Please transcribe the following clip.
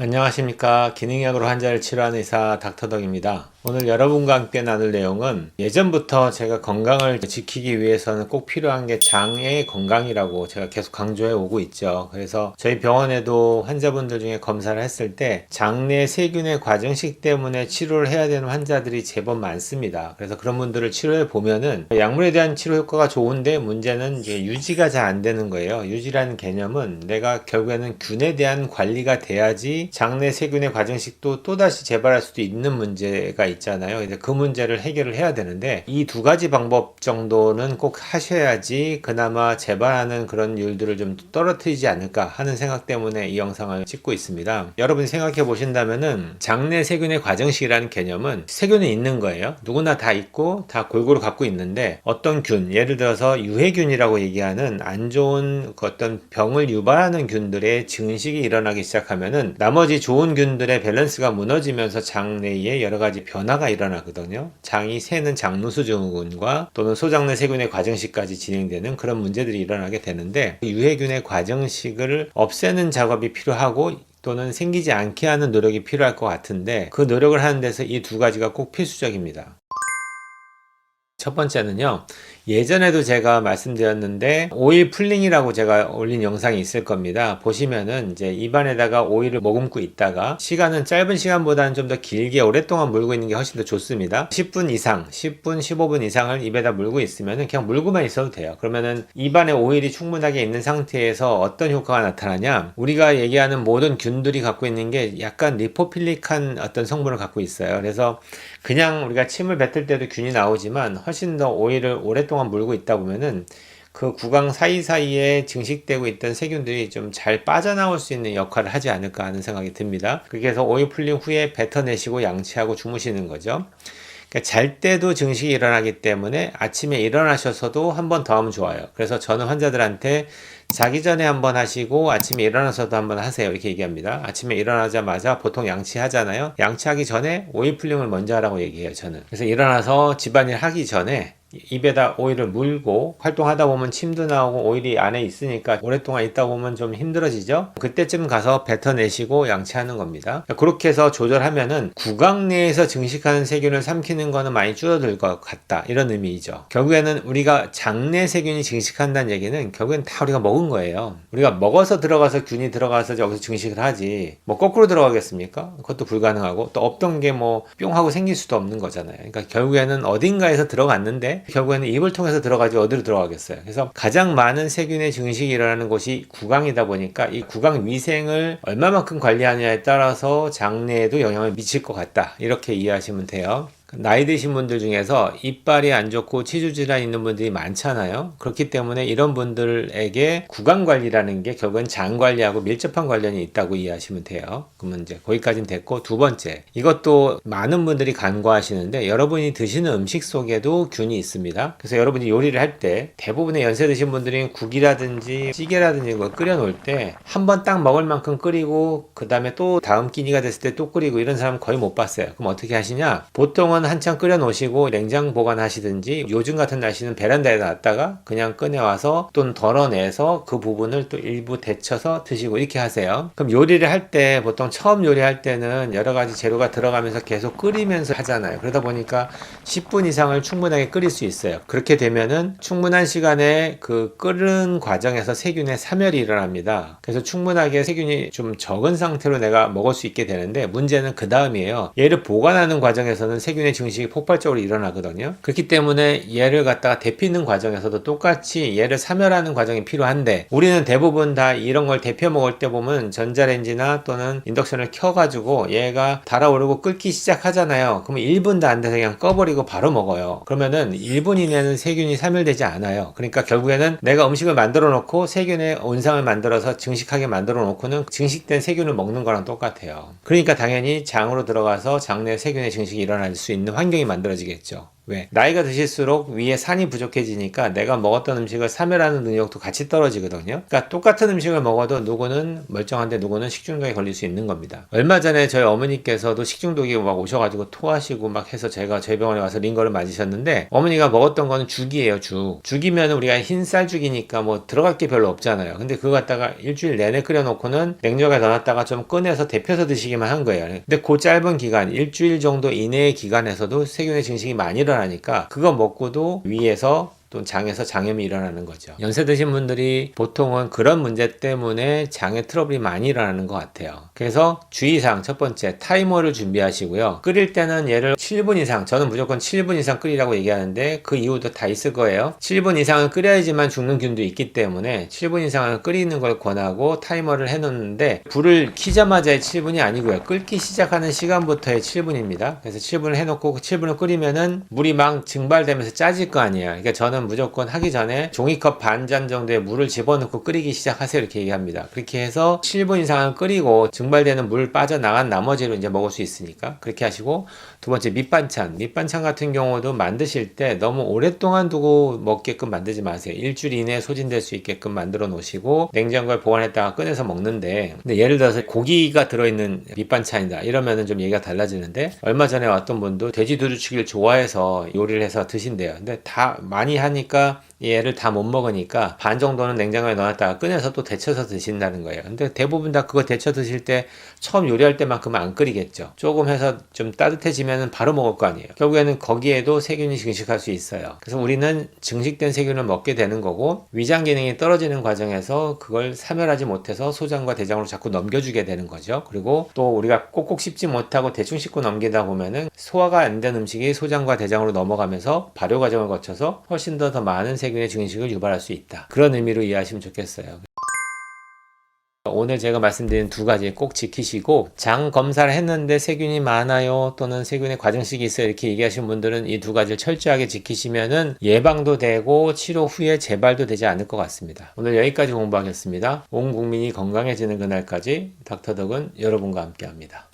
안녕하십니까. 기능약으로 환자를 치료하는 의사 닥터덕입니다. 오늘 여러분과 함께 나눌 내용은 예전부터 제가 건강을 지키기 위해서는 꼭 필요한 게 장의 건강이라고 제가 계속 강조해 오고 있죠. 그래서 저희 병원에도 환자분들 중에 검사를 했을 때 장내 세균의 과정식 때문에 치료를 해야 되는 환자들이 제법 많습니다. 그래서 그런 분들을 치료해 보면은 약물에 대한 치료 효과가 좋은데 문제는 이제 유지가 잘 안 되는 거예요. 유지라는 개념은 내가 결국에는 균에 대한 관리가 돼야지 장내 세균의 과정식도 또다시 재발할 수도 있는 문제가 있잖아요. 이제 그 문제를 해결을 해야 되는데 이 두 가지 방법 정도는 꼭 하셔야지 그나마 재발하는 그런 율들을 좀 떨어뜨리지 않을까 하는 생각 때문에 이 영상을 찍고 있습니다. 여러분이 생각해 보신다면은 장내 세균의 과정식이라는 개념은 세균은 있는 거예요. 누구나 다 있고 다 골고루 갖고 있는데 어떤 균, 예를 들어서 유해균이라고 얘기하는 안 좋은 어떤 병을 유발하는 균들의 증식이 일어나기 시작하면은 나머지 좋은 균들의 밸런스가 무너지면서 장내에 여러 가지 변화가 일어나거든요. 장이 새는 장누수 증후군과 또는 소장내 세균의 과정식까지 진행되는 그런 문제들이 일어나게 되는데 유해균의 과정식을 없애는 작업이 필요하고 또는 생기지 않게 하는 노력이 필요할 것 같은데 그 노력을 하는 데서 이 두 가지가 꼭 필수적입니다. 첫 번째는요. 예전에도 제가 말씀드렸는데 오일 풀링이라고 제가 올린 영상이 있을 겁니다. 보시면은 이제 입안에다가 오일을 머금고 있다가 시간은 짧은 시간보다는 좀 더 길게 오랫동안 물고 있는 게 훨씬 더 좋습니다. 10분 이상, 10분, 15분 이상을 입에다 물고 있으면은 그냥 물고만 있어도 돼요. 그러면은 입안에 오일이 충분하게 있는 상태에서 어떤 효과가 나타나냐? 우리가 얘기하는 모든 균들이 갖고 있는 게 약간 리포필릭한 어떤 성분을 갖고 있어요. 그래서 그냥 우리가 침을 뱉을 때도 균이 나오지만 훨씬 더 오일을 오랫동안 물고 있다 보면은 그 구강 사이사이에 증식되고 있던 세균들이 좀 잘 빠져나올 수 있는 역할을 하지 않을까 하는 생각이 듭니다. 그래서 오일 풀링 후에 뱉어내시고 양치하고 주무시는 거죠. 그러니까 잘 때도 증식이 일어나기 때문에 아침에 일어나셔서도 한 번 더 하면 좋아요. 그래서 저는 환자들한테 자기 전에 한번 하시고 아침에 일어나서도 한번 하세요. 이렇게 얘기합니다. 아침에 일어나자마자 보통 양치하잖아요. 양치하기 전에 오일 풀링을 먼저 하라고 얘기해요. 저는. 그래서 일어나서 집안일 하기 전에 입에다 오일을 물고 활동하다 보면 침도 나오고 오일이 안에 있으니까 오랫동안 있다 보면 좀 힘들어지죠. 그때쯤 가서 뱉어내시고 양치하는 겁니다. 그렇게 해서 조절하면은 구강 내에서 증식하는 세균을 삼키는 거는 많이 줄어들 것 같다, 이런 의미이죠. 결국에는 우리가 장내 세균이 증식한다는 얘기는 결국엔 다 우리가 먹은 거예요. 우리가 먹어서 들어가서 균이 들어가서 여기서 증식을 하지 뭐 거꾸로 들어가겠습니까? 그것도 불가능하고 또 없던 게 뭐 뿅 하고 생길 수도 없는 거잖아요. 그러니까 결국에는 어딘가에서 들어갔는데 결국에는 입을 통해서 들어가지 어디로 들어가겠어요. 그래서 가장 많은 세균의 증식이 일어나는 곳이 구강이다 보니까 이 구강 위생을 얼마만큼 관리하느냐에 따라서 장내에도 영향을 미칠 것 같다, 이렇게 이해하시면 돼요. 나이 드신 분들 중에서 이빨이 안 좋고 치주 질환 있는 분들이 많잖아요. 그렇기 때문에 이런 분들에게 구강 관리라는 게 결국은 장 관리하고 밀접한 관련이 있다고 이해하시면 돼요. 그러면 이제 거기까지는 됐고, 두 번째, 이것도 많은 분들이 간과하시는데 여러분이 드시는 음식 속에도 균이 있습니다. 그래서 여러분이 요리를 할 때 대부분의 연세 드신 분들이 국이라든지 찌개라든지 걸 끓여 놓을 때 한 번 딱 먹을 만큼 끓이고 그 다음에 또 다음 끼니가 됐을 때 또 끓이고 이런 사람 거의 못 봤어요. 그럼 어떻게 하시냐? 보통은 한참 끓여 놓으시고 냉장 보관하시든지 요즘 같은 날씨는 베란다에 놨다가 그냥 꺼내와서 또는 덜어내서 그 부분을 또 일부 데쳐서 드시고 이렇게 하세요. 그럼 요리를 할 때 보통 처음 요리할 때는 여러 가지 재료가 들어가면서 계속 끓이면서 하잖아요. 그러다 보니까 10분 이상을 충분하게 끓일 수 있어요. 그렇게 되면은 충분한 시간에 그 끓는 과정에서 세균의 사멸이 일어납니다. 그래서 충분하게 세균이 좀 적은 상태로 내가 먹을 수 있게 되는데 문제는 그 다음이에요. 얘를 보관하는 과정에서는 세균의 증식이 폭발적으로 일어나거든요. 그렇기 때문에 얘를 갖다가 데피는 과정에서도 똑같이 얘를 사멸하는 과정이 필요한데 우리는 대부분 다 이런 걸 데펴 먹을 때 보면 전자레인지나 또는 인덕션을 켜가지고 얘가 달아오르고 끓기 시작하잖아요. 그러면 1분도 안 돼서 그냥 꺼버리고 바로 먹어요. 그러면은 1분 이내는 세균이 사멸되지 않아요. 그러니까 결국에는 내가 음식을 만들어 놓고 세균의 온상을 만들어서 증식하게 만들어 놓고는 증식된 세균을 먹는 거랑 똑같아요. 그러니까 당연히 장으로 들어가서 장내 세균의 증식이 일어날 수 있는 환경이 만들어지겠죠. 왜? 나이가 드실수록 위에 산이 부족해지니까 내가 먹었던 음식을 사멸하는 능력도 같이 떨어지거든요. 그러니까 똑같은 음식을 먹어도 누구는 멀쩡한데 누구는 식중독에 걸릴 수 있는 겁니다. 얼마 전에 저희 어머니께서도 식중독이 막 오셔가지고 토하시고 막 해서 제가 저희 병원에 와서 링거를 맞으셨는데, 어머니가 먹었던 거는 죽이에요. 죽이면 우리가 흰쌀죽이니까 뭐 들어갈 게 별로 없잖아요. 근데 그거 갖다가 일주일 내내 끓여놓고는 냉장고에 넣어놨다가 좀 꺼내서 데펴서 드시기만 한 거예요. 근데 그 짧은 기간, 일주일 정도 이내의 기간에서도 세균의 증식이 많이 일어나니까 그거 먹고도 위에서 또 장에서 장염이 일어나는 거죠. 연세 드신 분들이 보통은 그런 문제 때문에 장에 트러블이 많이 일어나는 것 같아요. 그래서 주의사항 첫 번째, 타이머를 준비하시고요. 끓일 때는 얘를 7분 이상, 저는 무조건 7분 이상 끓이라고 얘기하는데 그 이유도 다 있을 거예요. 7분 이상은 끓여야지만 죽는 균도 있기 때문에 7분 이상은 끓이는 걸 권하고 타이머를 해놓는데, 불을 켜자마자의 7분이 아니고요. 끓기 시작하는 시간부터의 7분입니다. 그래서 7분을 해놓고 7분을 끓이면은 물이 막 증발되면서 짜질 거 아니에요. 그러니까 저는 무조건 하기 전에 종이컵 반잔 정도의 물을 집어넣고 끓이기 시작하세요, 이렇게 얘기합니다. 그렇게 해서 7분 이상은 끓이고 증발되는 물 빠져나간 나머지로 이제 먹을 수 있으니까 그렇게 하시고, 두 번째 밑반찬 같은 경우도 만드실 때 너무 오랫동안 두고 먹게끔 만들지 마세요. 일주일 이내에 소진될 수 있게끔 만들어 놓으시고 냉장고에 보관했다가 꺼내서 먹는데, 근데 예를 들어서 고기가 들어있는 밑반찬이다 이러면은 좀 얘기가 달라지는데, 얼마 전에 왔던 분도 돼지 두루치기를 좋아해서 요리를 해서 드신대요. 근데 다 많이 하니까 얘를 다 못 먹으니까 반 정도는 냉장고에 넣어놨다가 꺼내서 또 데쳐서 드신다는 거예요. 근데 대부분 다 그거 데쳐 드실 때 처음 요리할 때만큼은 안 끓이겠죠. 조금 해서 좀 따뜻해지면 바로 먹을 거 아니에요. 결국에는 거기에도 세균이 증식할 수 있어요. 그래서 우리는 증식된 세균을 먹게 되는 거고, 위장 기능이 떨어지는 과정에서 그걸 사멸하지 못해서 소장과 대장으로 자꾸 넘겨주게 되는 거죠. 그리고 또 우리가 꼭꼭 씹지 못하고 대충 씹고 넘기다 보면은 소화가 안 된 음식이 소장과 대장으로 넘어가면서 발효 과정을 거쳐서 훨씬 더 많은 세균의 증식을 유발할 수 있다. 그런 의미로 이해하시면 좋겠어요. 오늘 제가 말씀드린 두 가지 꼭 지키시고, 장 검사를 했는데 세균이 많아요 또는 세균의 과증식이 있어요 이렇게 얘기하시는 분들은 이 두 가지를 철저하게 지키시면은 예방도 되고 치료 후에 재발도 되지 않을 것 같습니다. 오늘 여기까지 공부하겠습니다. 온 국민이 건강해지는 그날까지 닥터덕은 여러분과 함께 합니다.